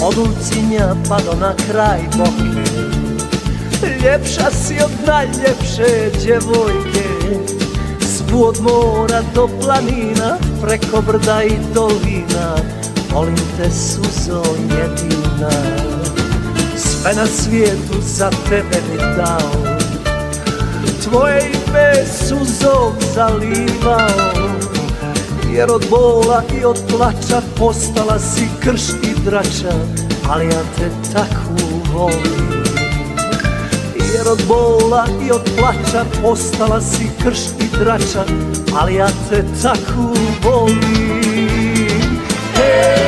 od Ulcinja pa do na kraj Boke. Ljepša si od najljepše djevojke, svu od mora do planina, preko brda i dolina. Volim te, suzo jedina, sve na svijetu za tebe bi dao. Tvoje ime suzom zalivao, jer od bola i od plača postala si krš i drača, ali ja te takvu volim. Jer od bola i od plača postala si krš i drača, ali ja te takvu volim. Hey!